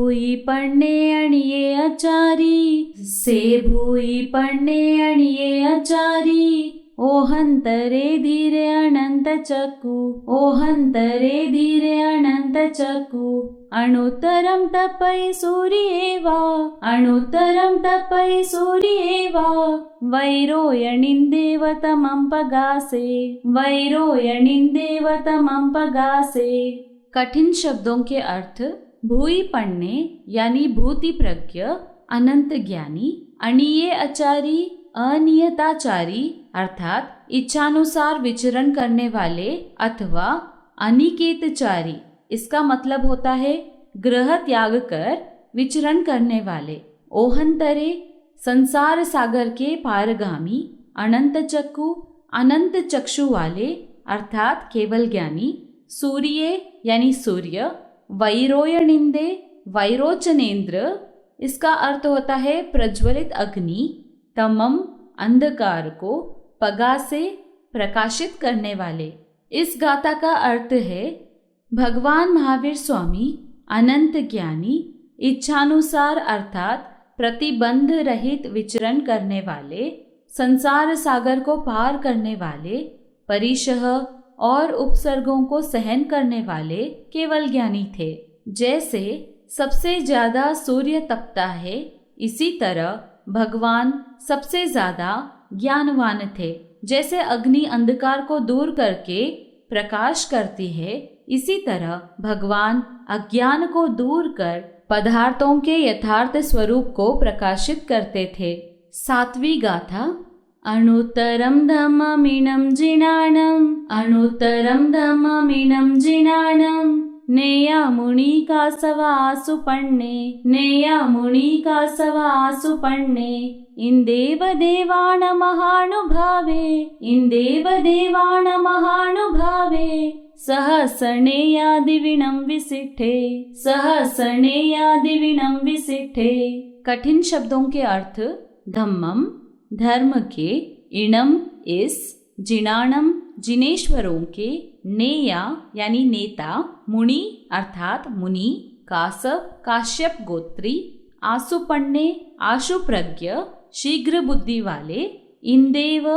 भूई पडणे अणिये आचारी, से भूई पडणे अणिये आचारी, ओहंतरे धीरे अनंत चक्कू, ओहंतरे धीरे अनंत चक्कू, अणुतरम तपै सूर्येवा, अणुतरम तपै सूर्येवा, वैरोयणिंदेव तमं पगासे, वैरोयणिंदेव तमं पगासे। कठिन शब्दों के अर्थ। भूई पढ़ने यानी भूति प्रज्ञ, अनंत ज्ञानी, अणिये आचारी, अनियताचारी अर्थात इच्छानुसार विचरण करने वाले अथवा अनिकेतचारी। इसका मतलब होता है ग्रह त्याग कर विचरण करने वाले। ओहंतरे संसार सागर के पारगामी, अनंत चक्कु अनंत चक्षु वाले अर्थात केवल ज्ञानी, सूर्य यानी सूर्य, वैरोयणिंदे वैरोचनेन्द्र इसका अर्थ होता है प्रज्वलित अग्नि, तमम अंधकार को, पगा से प्रकाशित करने वाले। इस गाथा का अर्थ है भगवान महावीर स्वामी अनंत ज्ञानी, इच्छानुसार अर्थात प्रतिबंध रहित विचरण करने वाले, संसार सागर को पार करने वाले, परिशः और उपसर्गों को सहन करने वाले केवल ज्ञानी थे। जैसे सबसे ज्यादा सूर्य तपता है, इसी तरह भगवान सबसे ज्यादा ज्ञानवान थे। जैसे अग्नि अंधकार को दूर करके प्रकाश करती है, इसी तरह भगवान अज्ञान को दूर कर पदार्थों के यथार्थ स्वरूप को प्रकाशित करते थे। सातवीं गाथा। अणुतरम धम्ममीनं जिनानं, अणुतरम धम्ममीनं जिनानं, नेया मुनि का सवासु पन्ने, नेया मुनि का सवासु पन्ने, इंदेव देवान महानुभावे, इंदेव देवान महानुभावे, सहस्रनेया दिविणं विसिठे, सहस्रनेया दिविणं विसिठे। कठिन शब्दों के अर्थ। धम्मम धर्म के, इणम इस, जिनाणम जिनेश्वरों के, नेया यानी नेता, मुनि अर्थात मुनि, कासव काश्यप गोत्री, आसुपन्ने आशु प्रज्ञ शीघ्र बुद्धि वाले, इंदेव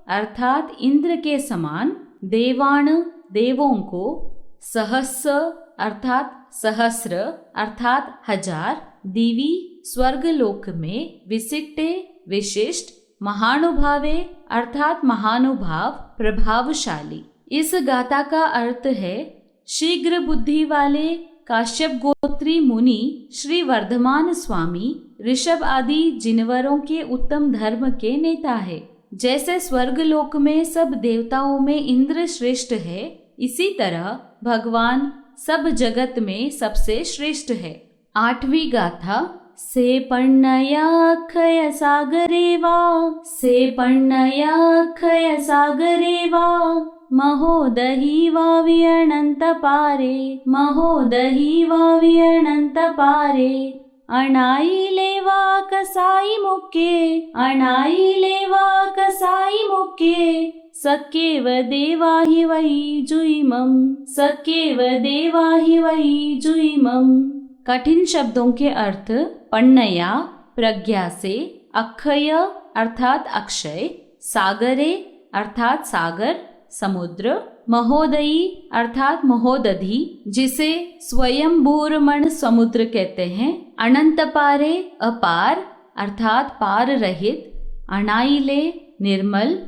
अर्थात इंद्र के समान, देवान देवों को, सहस्र अर्थात सहस्र अर्थात हजार, दिवी स्वर्गलोक में, विशिष्टे विशिष्ट, महानुभावे अर्थात महानुभाव प्रभावशाली। इस गाथा का अर्थ है शीघ्र बुद्धि वाले काश्यप गोत्री मुनि श्री वर्धमान स्वामी ऋषभ आदि जिनवरों के उत्तम धर्म के नेता है। जैसे स्वर्गलोक में सब देवताओं में इंद्र श्रेष्ठ है, इसी तरह भगवान सब जगत में सबसे श्रेष्ठ है। आठवीं गाथा। से पण्णया अक्षय सागरे वा, से पण्णया अक्षय सागरे वा, महोदही वावि अनंत पारे, महोदही वावि अनंत पारे, अणाईले वा कसाई मुके, अणाईले वा कसाई मुके, सकेव देवा हि वही जुइमम, सकेव देवा हि वही जुइमम। कठिन शब्दों के अर्थ। पण्णया प्रज्ञा से, अक्षय अर्थात अक्षय, सागरे अर्थात सागर समुद्र, महोदयी अर्थात महोदधि जिसे स्वयंभूरमण समुद्र कहते हैं, अनंत पारे अपार अर्थात पार रहित, अणाइले निर्मल,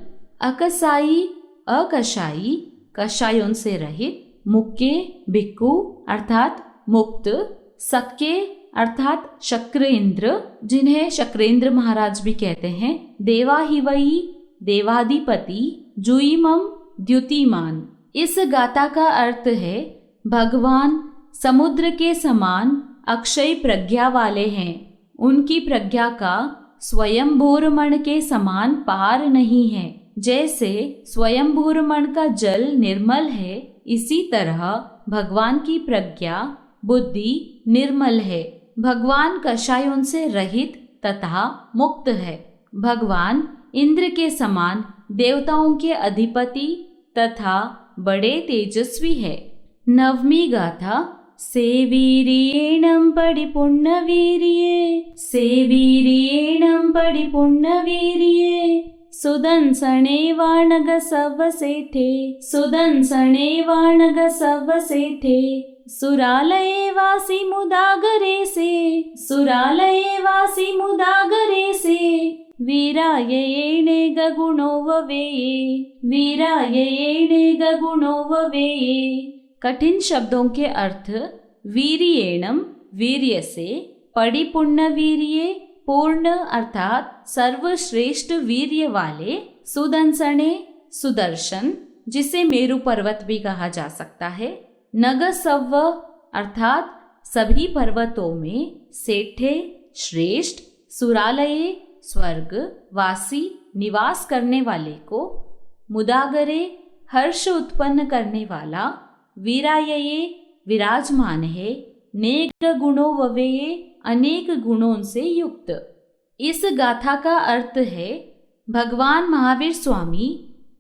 अकसाई अकशाई कषायों से रहित, मुक्के भिक्खु अर्थात मुक्त, सक्के अर्थात शक्र इंद्र जिन्हें शक्रेंद्र महाराज भी कहते हैं, देवा ही वही देवाधिपति, जुईमम द्युतिमान। इस गाथा का अर्थ है भगवान समुद्र के समान अक्षय प्रज्ञा वाले हैं, उनकी प्रज्ञा का स्वयंभूरमण के समान पार नहीं है। जैसे स्वयंभूरमण का जल निर्मल है, इसी तरह भगवान की प्रज्ञा बुद्धि निर्मल है। भगवान कषायों से रहित तथा मुक्त है। भगवान इंद्र के समान देवताओं के अधिपति तथा बड़े तेजस्वी है। नवमी गाथा। सेवीर्येणं परिपूर्णवीर्ये सेवीर्येणं परिपूर्णवीर्ये सुदंसने वाणग सवसेठे सुदंसने वाणग सवसेठे सुरालये वासी मुदागरे से सुरालये वासी मुदागरे से वीरायेणे गगुणो ववेये वीरायेणे गगुणो ववेये। कठिन शब्दों के अर्थ वीर्येणम वीर्य से, परिपूर्ण वीर्ये पूर्ण अर्थात सर्वश्रेष्ठ वीर्य वाले, सुदंसने सुदर्शन जिसे मेरु पर्वत भी कहा जा सकता है, नग सव्व अर्थात सभी पर्वतों में, सेठे श्रेष्ठ, सुरालये स्वर्ग, वासी निवास करने वाले को, मुदागरे हर्ष उत्पन्न करने वाला, वीरायये विराजमान है, नेक गुणों ववेये अनेक गुणों से युक्त। इस गाथा का अर्थ है भगवान महावीर स्वामी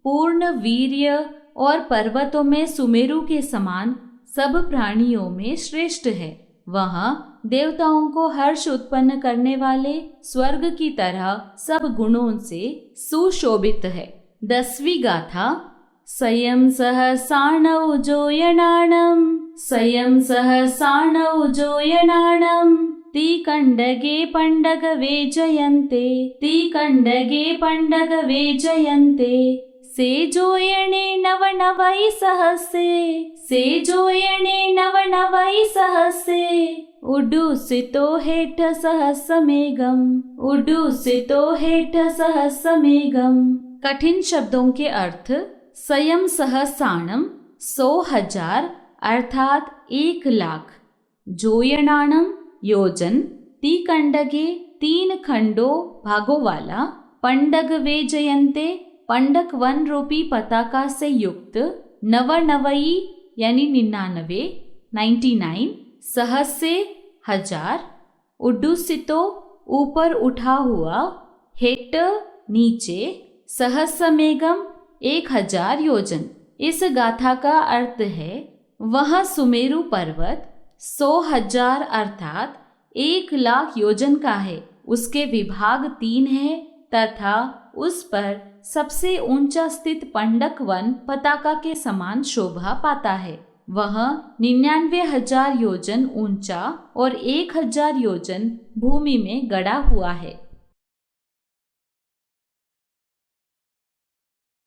पूर्ण वीर्य और पर्वतों में सुमेरु के समान सब प्राणियों में श्रेष्ठ है। वह देवताओं को हर्ष उत्पन्न करने वाले स्वर्ग की तरह सब गुणों से सुशोभित है। 10वीं गाथा स्वयं सहसाणौ जोयनाणं स्वयं सहसाणौ जोयनाणं तीकण्डगे पण्डगवे जयन्ते तीकण्डगे पण्डगवे जयन्ते से जोयणे नवनवै सहसे से जोयणे नवनवै सहसे उडुसितो हेठ सहसमेघम् उडुसितो हेठ सहसमेघम्। कठिन शब्दों के अर्थ स्वयं सहसाणम 100,000 अर्थात 1,00,000, जोयनाणम योजन, तीकंडगे 3 खंडों भागों वाला, पंडग वे जयंते पंडक वन रूपी पताका से युक्त, नवनवई यानी 99 सहस्से 1000, उडुसितो ऊपर उठा हुआ, हेट नीचे, सहस्रमेघम 1000 योजन। इस गाथा का अर्थ है वह सुमेरु पर्वत 100,000 अर्थात 1,00,000 योजन का है, उसके विभाग 3 है तथा उस पर सबसे ऊंचा स्थित पंडक वन पताका के समान शोभा पाता है। वह 99,000 योजन ऊंचा और 1,000 योजन भूमि में गड़ा हुआ है।